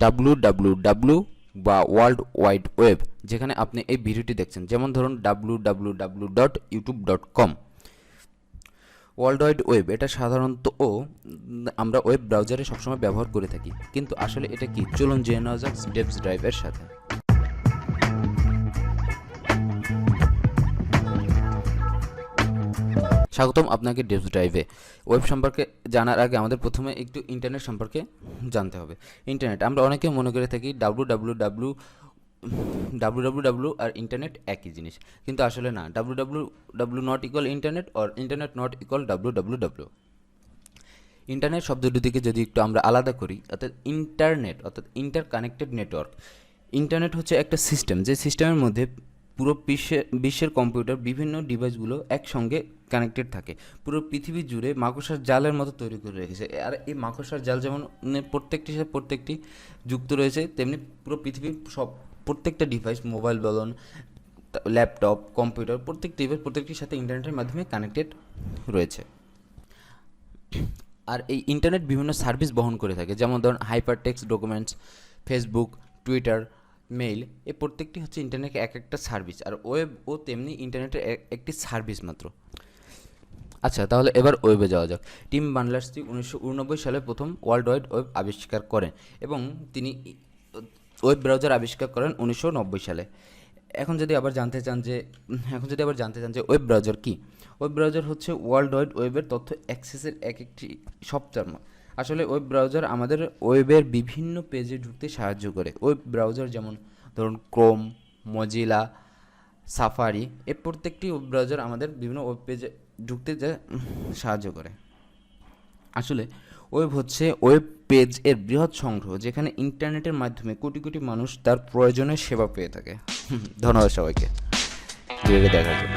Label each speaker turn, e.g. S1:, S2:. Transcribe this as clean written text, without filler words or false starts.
S1: www বা world wide web, যেখানে আপনি এই ভিডিওটি দেখছেন, যেমন ধরুন www.youtube.com। ওয়ার্ল্ড ওয়াইড ওয়েব এটা সাধারণত আমরা ওয়েব ব্রাউজারে সবসময় ব্যবহার করে থাকি, কিন্তু আসলে এটা কি, চলুন জেনে নেওয়া যাক ডেভস ড্রাইভের সাথে। স্বাগতম আপনাকে ডেভস ড্রাইভে। ওয়েব সম্পর্কে জানার আগে আমাদের প্রথমে একটু ইন্টারনেট সম্পর্কে জানতে হবে। ইন্টারনেট, আমরা অনেকে মনে করে থাকি www আর ইন্টারনেট একই জিনিস, কিন্তু আসলে না। www not equal internet, or internet not equal www। Internet শব্দ দুটিকে যদি একটু আমরা আলাদা করি, অর্থাৎ ইন্টারনেট অর্থাৎ ইন্টার কানেক্টেড নেটওয়ার্ক। ইন্টারনেট হচ্ছে একটা সিস্টেম, যে সিস্টেমের মধ্যে পুরো বিশ্বের কম্পিউটার বিভিন্ন ডিভাইসগুলো একসঙ্গে কানেক্টেড থাকে। পুরো পৃথিবী জুড়ে মাকড়সার জালের মতো তৈরি করে রেখেছে। আর এই মাকড়সার জাল যেমন প্রত্যেকটির সাথে প্রত্যেকটি যুক্ত রয়েছে, তেমনি পুরো পৃথিবীর প্রত্যেকটা ডিভাইস, মোবাইল বলুন, ল্যাপটপ, কম্পিউটার, প্রত্যেকটির সাথে ইন্টারনেটের মাধ্যমে কানেক্টেড রয়েছে। আর এই ইন্টারনেট বিভিন্ন সার্ভিস বহন করে থাকে, যেমন ধরুন hyper text documents, Facebook, Twitter, mail, এই প্রত্যেকটি হচ্ছে ইন্টারনেটের এক একটা সার্ভিস। আর ওয়েবও তেমনি ইন্টারনেটের একটি সার্ভিস মাত্র। আচ্ছা, তাহলে এবার ওয়েবে যাওয়া যাক। টিম বার্নার্স-লি 1989 সালে প্রথম ওয়ার্ল্ড ওয়াইড ওয়েব আবিষ্কার করেন, এবং তিনি ওয়েব ব্রাউজার আবিষ্কার করেন 1990 সালে। এখন যদি আবার জানতে চান যে ওয়েব ব্রাউজার কী, ওয়েব ব্রাউজার হচ্ছে ওয়ার্ল্ড ওয়াইড ওয়েবের তথ্য অ্যাক্সেসের একটি সফটওয়্যার। আসলে ওয়েব ব্রাউজার আমাদের ওয়েবের বিভিন্ন পেজে ঢুকতে সাহায্য করে। ওয়েব ব্রাউজার যেমন ধরুন ক্রোম, মজিলা, সাফারি, এই প্রত্যেকটি ওয়েব ব্রাউজার আমাদের বিভিন্ন ওয়েব পেজে ঢুকতে সাহায্য করে। আসলে ওয়েব হচ্ছে ওয়েব পেজ এর বৃহৎ সংগ্রহ, যেখানে ইন্টারনেটের মাধ্যমে কোটি কোটি মানুষ তার প্রয়োজনের সেবা পেয়ে থাকে। ধন্যবাদ সবাইকে ভিডিওটি দেখার জন্য।